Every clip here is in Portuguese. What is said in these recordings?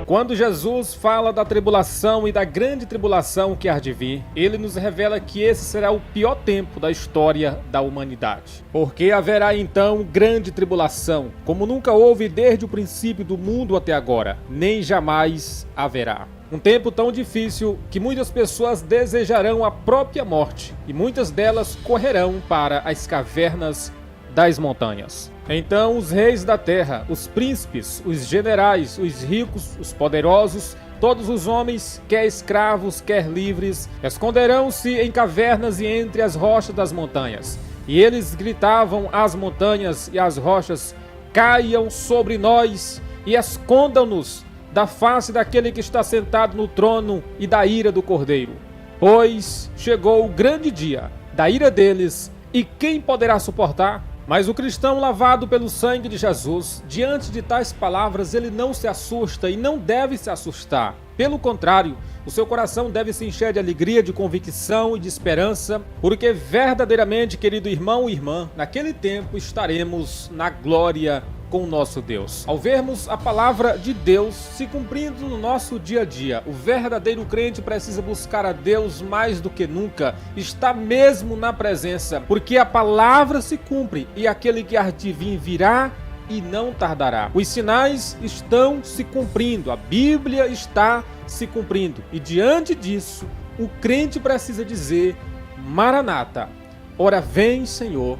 Quando Jesus fala da tribulação e da grande tribulação que há de vir, ele nos revela que esse será o pior tempo da história da humanidade. Porque haverá então grande tribulação, como nunca houve desde o princípio do mundo até agora, nem jamais haverá. Um tempo tão difícil que muitas pessoas desejarão a própria morte e muitas delas correrão para as cavernas das montanhas. Então os reis da terra, os príncipes, os generais, os ricos, os poderosos, todos os homens, quer escravos, quer livres, esconderão-se em cavernas e entre as rochas das montanhas. E eles gritavam às montanhas e às rochas: caiam sobre nós e escondam-nos da face daquele que está sentado no trono e da ira do Cordeiro. Pois chegou o grande dia da ira deles, e quem poderá suportar? Mas o cristão lavado pelo sangue de Jesus, diante de tais palavras, ele não se assusta e não deve se assustar. Pelo contrário, o seu coração deve se encher de alegria, de convicção e de esperança, porque verdadeiramente, querido irmão e irmã, naquele tempo estaremos na glória com o nosso Deus. Ao vermos a palavra de Deus se cumprindo no nosso dia a dia, o verdadeiro crente precisa buscar a Deus mais do que nunca, está mesmo na presença, porque a palavra se cumpre e aquele que há de vir virá e não tardará. Os sinais estão se cumprindo, a Bíblia está se cumprindo, e diante disso, o crente precisa dizer: Maranata, ora vem, Senhor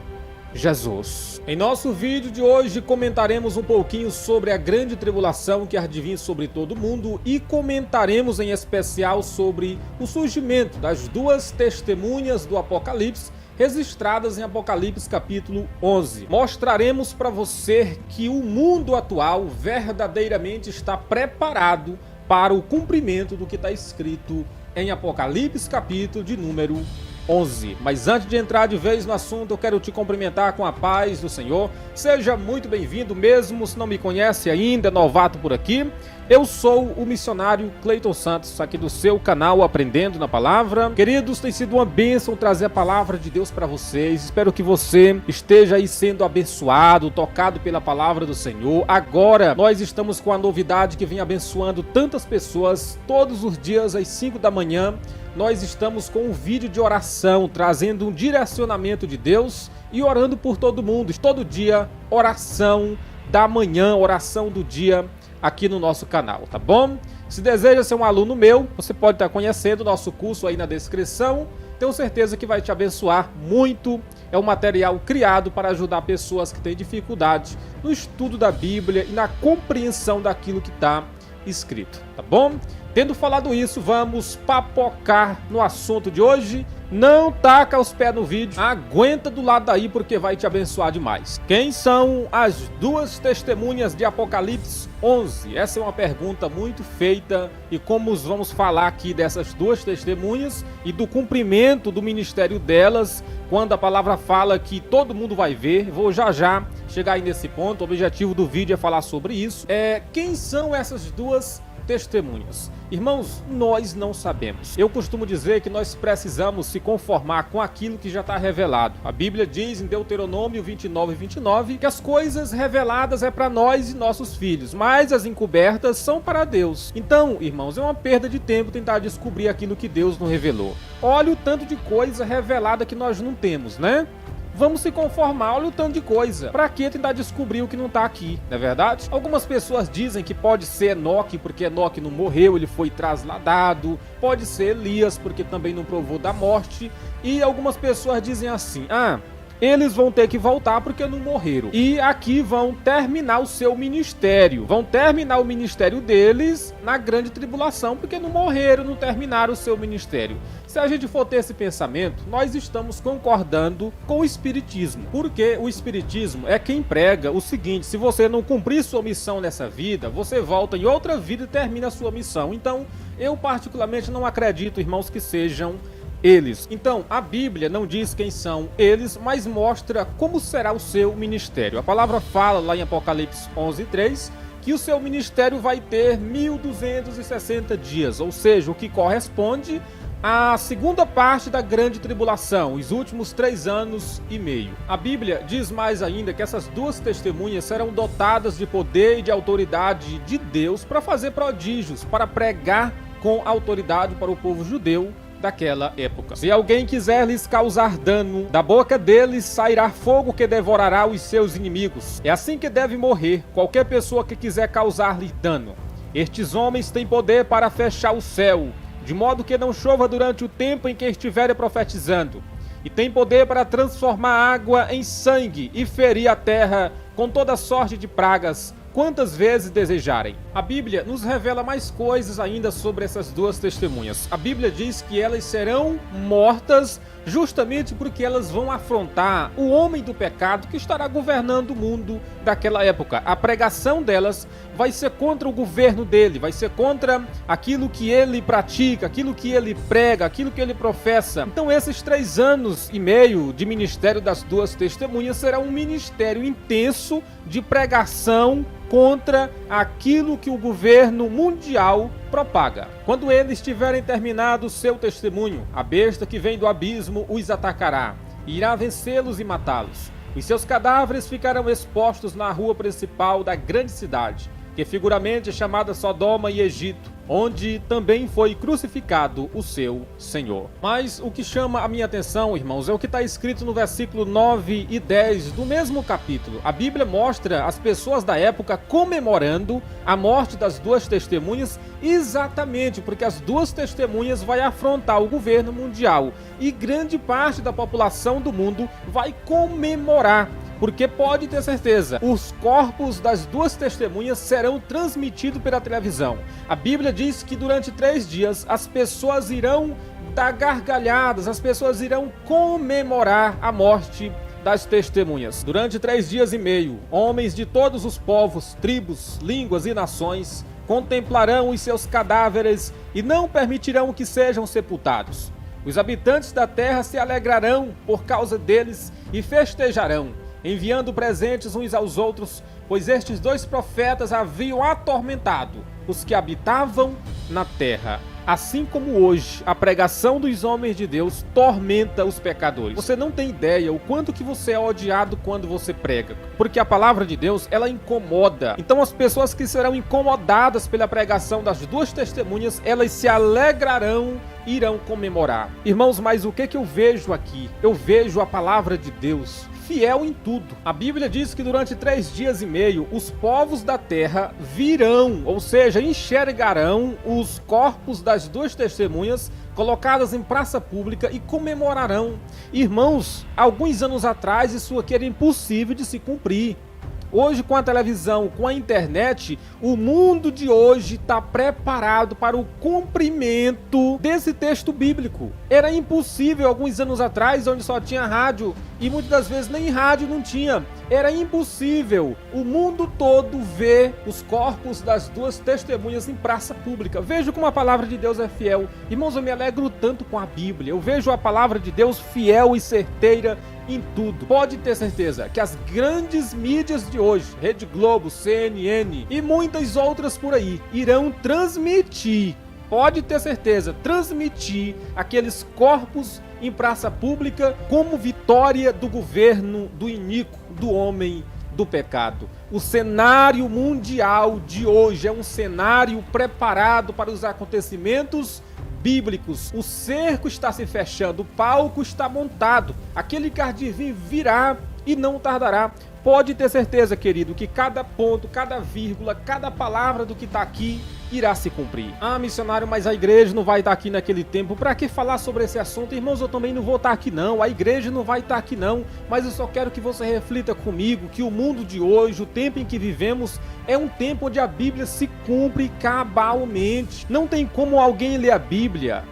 Jesus. Em nosso vídeo de hoje comentaremos um pouquinho sobre a grande tribulação que há de vir sobre todo mundo e comentaremos em especial sobre o surgimento das duas testemunhas do Apocalipse registradas em Apocalipse capítulo 11. Mostraremos para você que o mundo atual verdadeiramente está preparado para o cumprimento do que está escrito em Apocalipse capítulo de número 11. Mas antes de entrar de vez no assunto, eu quero te cumprimentar com a paz do Senhor. Seja muito bem-vindo, mesmo se não me conhece ainda, é novato por aqui. Eu sou o missionário Cleiton Santos, aqui do seu canal Aprendendo na Palavra. Queridos, tem sido uma bênção trazer a palavra de Deus para vocês. Espero que você esteja aí sendo abençoado, tocado pela palavra do Senhor. Agora, nós estamos com a novidade que vem abençoando tantas pessoas. Todos os dias, às 5 da manhã, nós estamos com um vídeo de oração, trazendo um direcionamento de Deus e orando por todo mundo. Todo dia, oração da manhã, oração do dia, aqui no nosso canal, tá bom? Se deseja ser um aluno meu, você pode estar conhecendo o nosso curso aí na descrição. Tenho certeza que vai te abençoar muito. É um material criado para ajudar pessoas que têm dificuldade no estudo da Bíblia e na compreensão daquilo que está escrito, tá bom? Tendo falado isso, vamos papocar no assunto de hoje. Não taca os pés no vídeo, aguenta do lado daí porque vai te abençoar demais. Quem são as duas testemunhas de Apocalipse 11? Essa é uma pergunta muito feita e como vamos falar aqui dessas duas testemunhas e do cumprimento do ministério delas, quando a palavra fala que todo mundo vai ver, vou já chegar aí nesse ponto. O objetivo do vídeo é falar sobre isso. Quem são essas duas testemunhas? Irmãos, nós não sabemos. Eu costumo dizer que nós precisamos se conformar com aquilo que já está revelado. A Bíblia diz em Deuteronômio 29:29 que as coisas reveladas é para nós e nossos filhos, mas as encobertas são para Deus. Então, irmãos, é uma perda de tempo tentar descobrir aquilo que Deus não revelou. Olha o tanto de coisa revelada que nós não temos, né? Vamos se conformar, olha o tanto de coisa. Pra que tentar descobrir o que não tá aqui, não é verdade? Algumas pessoas dizem que pode ser Enoque, porque Enoque não morreu, ele foi trasladado. Pode ser Elias, porque também não provou da morte. E algumas pessoas dizem assim: eles vão ter que voltar porque não morreram. E aqui vão terminar o seu ministério. Vão terminar o ministério deles na grande tribulação porque não morreram, não terminaram o seu ministério. Se a gente for ter esse pensamento, nós estamos concordando com o Espiritismo. Porque o Espiritismo é quem prega o seguinte: se você não cumprir sua missão nessa vida, você volta em outra vida e termina a sua missão. Então, eu particularmente não acredito, irmãos, que sejam eles. Então, a Bíblia não diz quem são eles, mas mostra como será o seu ministério. A palavra fala lá em Apocalipse 11:3 que o seu ministério vai ter 1260 dias, ou seja, o que corresponde a segunda parte da grande tribulação, os últimos 3 anos e meio. A Bíblia diz mais ainda que essas duas testemunhas serão dotadas de poder e de autoridade de Deus para fazer prodígios, para pregar com autoridade para o povo judeu daquela época. Se alguém quiser lhes causar dano, da boca deles sairá fogo que devorará os seus inimigos. É assim que deve morrer qualquer pessoa que quiser causar-lhe dano. Estes homens têm poder para fechar o céu, de modo que não chova durante o tempo em que estiverem profetizando. E tem poder para transformar água em sangue e ferir a terra com toda sorte de pragas, quantas vezes desejarem. A Bíblia nos revela mais coisas ainda sobre essas duas testemunhas. A Bíblia diz que elas serão mortas justamente porque elas vão afrontar o homem do pecado que estará governando o mundo daquela época. A pregação delas vai ser contra o governo dele, vai ser contra aquilo que ele pratica, aquilo que ele prega, aquilo que ele professa. Então esses 3 anos e meio de ministério das duas testemunhas será um ministério intenso de pregação contra aquilo que o governo mundial propaga. Quando eles tiverem terminado o seu testemunho, a besta que vem do abismo os atacará, e irá vencê-los e matá-los. Os seus cadáveres ficarão expostos na rua principal da grande cidade, que figuramente é chamada Sodoma e Egito, onde também foi crucificado o seu Senhor. Mas o que chama a minha atenção, irmãos, é o que está escrito no versículo 9 e 10 do mesmo capítulo. A Bíblia mostra as pessoas da época comemorando a morte das duas testemunhas, exatamente porque as duas testemunhas vai afrontar o governo mundial e grande parte da população do mundo vai comemorar. Porque pode ter certeza, os corpos das duas testemunhas serão transmitidos pela televisão. A Bíblia diz que durante 3 dias as pessoas irão dar gargalhadas, as pessoas irão comemorar a morte das testemunhas. Durante 3 dias e meio, homens de todos os povos, tribos, línguas e nações contemplarão os seus cadáveres e não permitirão que sejam sepultados. Os habitantes da terra se alegrarão por causa deles e festejarão, enviando presentes uns aos outros, pois estes 2 profetas haviam atormentado os que habitavam na terra. Assim como hoje a pregação dos homens de Deus tormenta os pecadores. Você não tem ideia o quanto que você é odiado quando você prega, porque a palavra de Deus, ela incomoda. Então as pessoas que serão incomodadas pela pregação das duas testemunhas, elas se alegrarão, irão comemorar. Irmãos, mas o que eu vejo aqui? Eu vejo a palavra de Deus fiel em tudo. A Bíblia diz que durante 3 dias e meio os povos da terra virão, ou seja, enxergarão os corpos das duas testemunhas colocadas em praça pública e comemorarão. Irmãos, alguns anos atrás isso aqui era impossível de se cumprir. Hoje, com a televisão, com a internet, o mundo de hoje está preparado para o cumprimento desse texto bíblico. Era impossível alguns anos atrás, onde só tinha rádio, e muitas das vezes nem rádio não tinha. Era impossível o mundo todo ver os corpos das duas testemunhas em praça pública. Vejo como a palavra de Deus é fiel. Irmãos, eu me alegro tanto com a Bíblia. Eu vejo a palavra de Deus fiel e certeira em tudo. Pode ter certeza que as grandes mídias de hoje, Rede Globo, CNN e muitas outras por aí, irão transmitir, pode ter certeza, transmitir aqueles corpos em praça pública como vitória do governo do iníquo, do homem do pecado. O cenário mundial de hoje é um cenário preparado para os acontecimentos bíblicos. O cerco está se fechando, o palco está montado, aquele que há de vir virá e não tardará. Pode ter certeza, querido, que cada ponto, cada vírgula, cada palavra do que está aqui irá se cumprir. Ah, missionário, mas a igreja não vai estar aqui naquele tempo. Para que falar sobre esse assunto? Irmãos, eu também não vou estar aqui não. A igreja não vai estar aqui não. Mas eu só quero que você reflita comigo que o mundo de hoje, o tempo em que vivemos, é um tempo onde a Bíblia se cumpre cabalmente. Não tem como alguém ler a Bíblia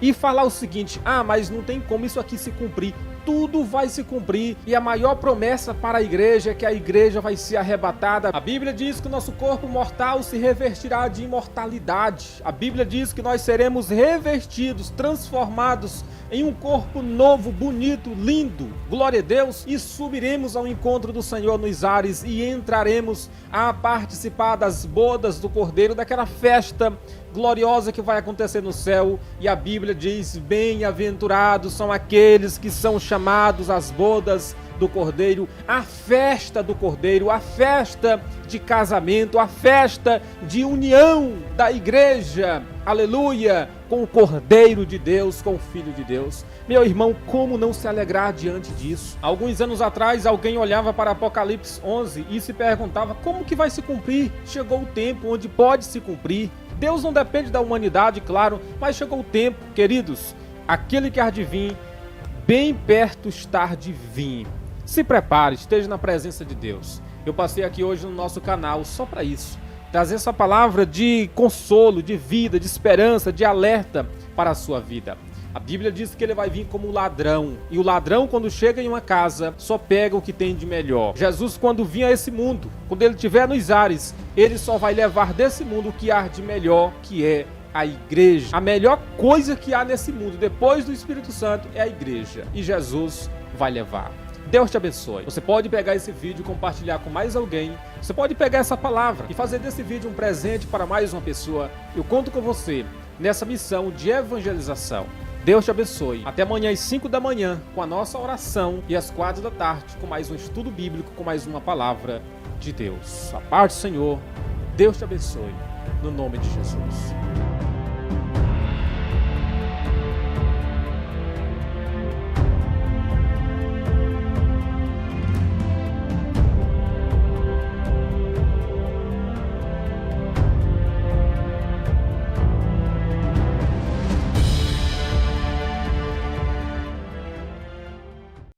e falar o seguinte: ah, mas não tem como isso aqui se cumprir. Tudo vai se cumprir, e a maior promessa para a igreja é que a igreja vai ser arrebatada. A Bíblia diz que o nosso corpo mortal se revestirá de imortalidade. A Bíblia diz que nós seremos revestidos, transformados em um corpo novo, bonito, lindo, glória a Deus, e subiremos ao encontro do Senhor nos ares e entraremos a participar das bodas do Cordeiro, daquela festa gloriosa que vai acontecer no céu. E a Bíblia diz: bem-aventurados são aqueles que são chamados às bodas do Cordeiro, a festa do Cordeiro, a festa de casamento, a festa de união da igreja, aleluia, com o Cordeiro de Deus, com o Filho de Deus. Meu irmão, como não se alegrar diante disso? Alguns anos atrás, alguém olhava para Apocalipse 11 e se perguntava como que vai se cumprir. Chegou o tempo onde pode se cumprir. Deus não depende da humanidade, claro, mas chegou o tempo, queridos, aquele que há de vir, bem perto está de vir. Se prepare, esteja na presença de Deus. Eu passei aqui hoje no nosso canal só para isso, trazer essa palavra de consolo, de vida, de esperança, de alerta para a sua vida. A Bíblia diz que ele vai vir como ladrão, e o ladrão, quando chega em uma casa, só pega o que tem de melhor. Jesus, quando vir a esse mundo, quando ele estiver nos ares, ele só vai levar desse mundo o que há de melhor, que é a igreja. A melhor coisa que há nesse mundo, depois do Espírito Santo, é a igreja, e Jesus vai levar. Deus te abençoe. Você pode pegar esse vídeo e compartilhar com mais alguém. Você pode pegar essa palavra e fazer desse vídeo um presente para mais uma pessoa. Eu conto com você nessa missão de evangelização. Deus te abençoe. Até amanhã às 5 da manhã com a nossa oração e às 4 da tarde com mais um estudo bíblico, com mais uma palavra de Deus. A paz do Senhor. Deus te abençoe. No nome de Jesus.